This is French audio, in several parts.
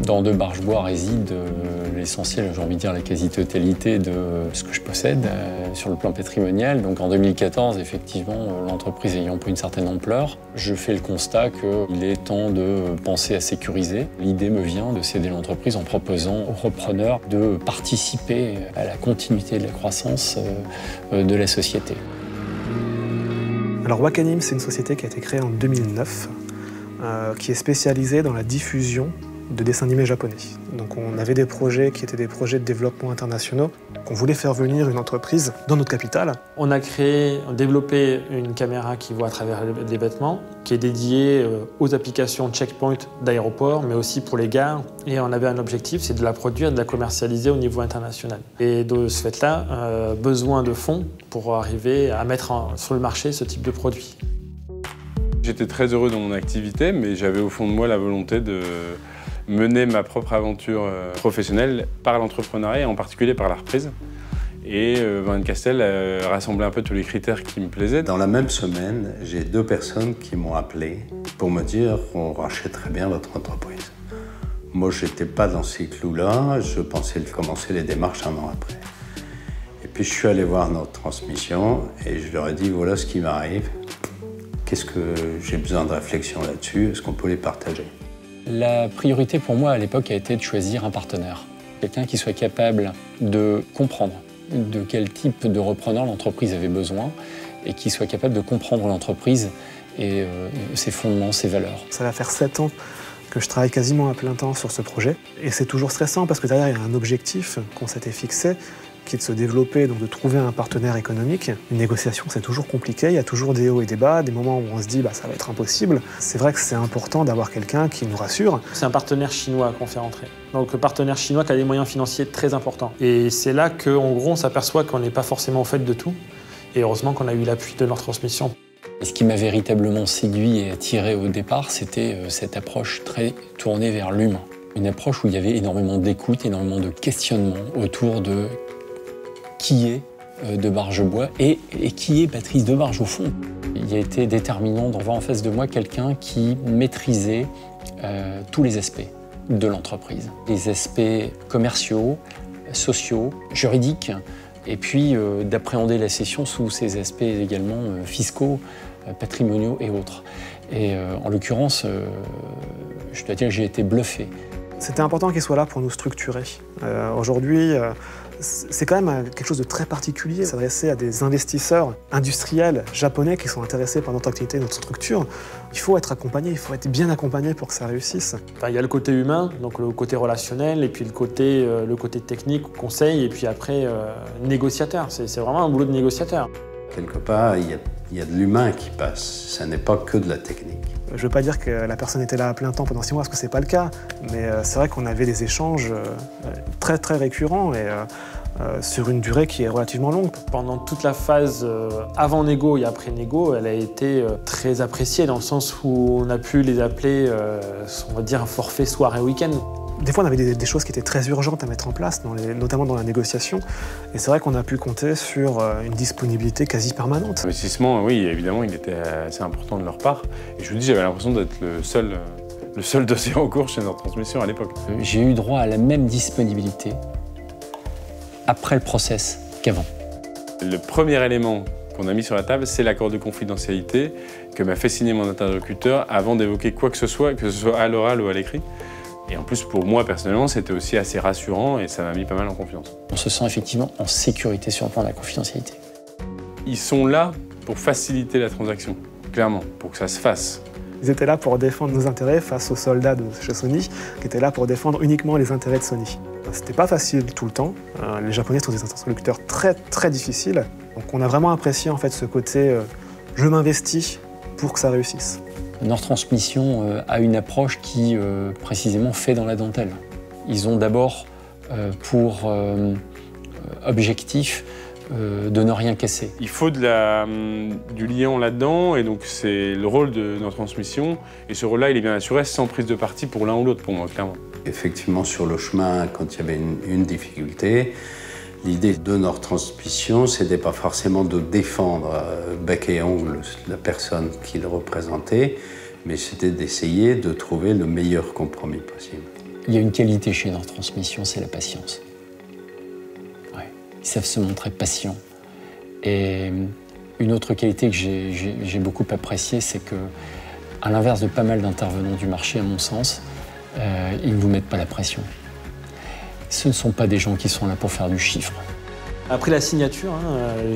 Dans De Bargebois réside l'essentiel, j'ai envie de dire la quasi-totalité de ce que je possède sur le plan patrimonial. Donc en 2014, effectivement, l'entreprise ayant pris une certaine ampleur, je fais le constat qu'il est temps de penser à sécuriser. L'idée me vient de céder l'entreprise en proposant aux repreneurs de participer à la continuité de la croissance de la société. Alors Wakanim, c'est une société qui a été créée en 2009, qui est spécialisée dans la diffusion de dessins animés japonais. Donc on avait des projets qui étaient des projets de développement internationaux. On voulait faire venir une entreprise dans notre capitale. On a développé une caméra qui voit à travers les vêtements, qui est dédiée aux applications checkpoint d'aéroport, mais aussi pour les gares. Et on avait un objectif, c'est de la produire, de la commercialiser au niveau international. Et de ce fait-là, besoin de fonds pour arriver à mettre sur le marché ce type de produit. J'étais très heureux dans mon activité, mais j'avais au fond de moi la volonté de mener ma propre aventure professionnelle par l'entrepreneuriat et en particulier par la reprise. Et Van Castel rassemblait un peu tous les critères qui me plaisaient. Dans la même semaine, j'ai 2 personnes qui m'ont appelé pour me dire on rachèterait bien votre entreprise. Moi, je n'étais pas dans ces clous-là, je pensais commencer les démarches un an après. Et puis je suis allé voir notre transmission et je leur ai dit voilà ce qui m'arrive. Qu'est-ce que j'ai besoin de réflexion là-dessus? Est-ce qu'on peut les partager? La priorité pour moi à l'époque a été de choisir un partenaire. Quelqu'un qui soit capable de comprendre de quel type de repreneur l'entreprise avait besoin et qui soit capable de comprendre l'entreprise et ses fondements, ses valeurs. Ça va faire 7 ans que je travaille quasiment à plein temps sur ce projet. Et c'est toujours stressant parce que derrière, il y a un objectif qu'on s'était fixé, qui est de se développer, donc de trouver un partenaire économique. Une négociation, c'est toujours compliqué, il y a toujours des hauts et des bas, des moments où on se dit ça va être impossible. C'est vrai que c'est important d'avoir quelqu'un qui nous rassure. C'est un partenaire chinois qu'on fait rentrer. Donc un partenaire chinois qui a des moyens financiers très importants. Et c'est là qu'en gros, on s'aperçoit qu'on n'est pas forcément au fait de tout. Et heureusement qu'on a eu l'appui de leur transmission. Et ce qui m'a véritablement séduit et attiré au départ, c'était cette approche très tournée vers l'humain. Une approche où il y avait énormément d'écoute, énormément de questionnement autour de qui est De Bargebois et qui est Patrice Debarge au fond. Il a été déterminant d'en voir en face de moi quelqu'un qui maîtrisait tous les aspects de l'entreprise. Les aspects commerciaux, sociaux, juridiques, et puis d'appréhender la cession sous ses aspects également fiscaux, patrimoniaux et autres. Et en l'occurrence, je dois dire que j'ai été bluffé. C'était important qu'il soit là pour nous structurer. Aujourd'hui, c'est quand même quelque chose de très particulier, s'adresser à des investisseurs industriels japonais qui sont intéressés par notre activité, notre structure. Il faut être accompagné, il faut être bien accompagné pour que ça réussisse. Il y a le côté humain, donc le côté relationnel, et puis le côté technique, conseil, et puis après négociateur. C'est vraiment un boulot de négociateur. Quelque part, il y a de l'humain qui passe, ça n'est pas que de la technique. Je ne veux pas dire que la personne était là à plein temps pendant 6 mois, parce que ce n'est pas le cas, mais c'est vrai qu'on avait des échanges très très récurrents et sur une durée qui est relativement longue. Pendant toute la phase avant négo et après négo, elle a été très appréciée dans le sens où on a pu les appeler, on va dire, un forfait soir et week-end. Des fois, on avait des choses qui étaient très urgentes à mettre en place, notamment dans la négociation. Et c'est vrai qu'on a pu compter sur une disponibilité quasi permanente. L'investissement, oui, évidemment, il était assez important de leur part. Et je vous dis, j'avais l'impression d'être le seul dossier en cours chez notre transmission à l'époque. J'ai eu droit à la même disponibilité après le process qu'avant. Le premier élément qu'on a mis sur la table, c'est l'accord de confidentialité que m'a fait signer mon interlocuteur avant d'évoquer quoi que ce soit à l'oral ou à l'écrit. Et en plus, pour moi, personnellement, c'était aussi assez rassurant et ça m'a mis pas mal en confiance. On se sent effectivement en sécurité sur le plan de la confidentialité. Ils sont là pour faciliter la transaction, clairement, pour que ça se fasse. Ils étaient là pour défendre nos intérêts face aux soldats de chez Sony, qui étaient là pour défendre uniquement les intérêts de Sony. C'était pas facile tout le temps. Les Japonais sont des interlocuteurs très très difficiles. Donc on a vraiment apprécié en fait ce côté je m'investis pour que ça réussisse. Nord Transmission a une approche qui, précisément, fait dans la dentelle. Ils ont d'abord pour objectif de ne rien casser. Il faut du liant là-dedans, et donc c'est le rôle de Nord Transmission. Et ce rôle-là, il est bien assuré sans prise de parti pour l'un ou l'autre, pour moi, clairement. Effectivement, sur le chemin, quand il y avait une difficulté, l'idée de Nord Transmission, c'était pas forcément de défendre bec et ongle la personne qu'il représentait, mais c'était d'essayer de trouver le meilleur compromis possible. Il y a une qualité chez leur transmission, c'est la patience. Ouais. Ils savent se montrer patients. Et une autre qualité que j'ai beaucoup appréciée, c'est que, à l'inverse de pas mal d'intervenants du marché, à mon sens, ils ne vous mettent pas la pression. Ce ne sont pas des gens qui sont là pour faire du chiffre. Après la signature,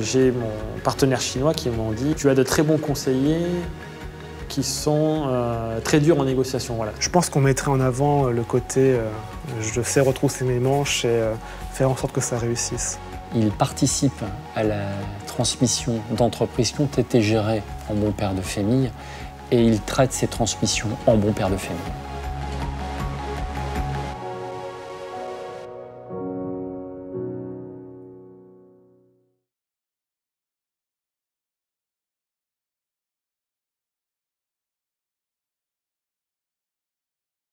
j'ai mon partenaire chinois qui m'ont dit « Tu as de très bons conseillers qui sont très durs en négociation. » Voilà. Je pense qu'on mettrait en avant le côté je sais retrousser mes manches et faire en sorte que ça réussisse. Ils participent à la transmission d'entreprises qui ont été gérées en bon père de famille et ils traitent ces transmissions en bon père de famille.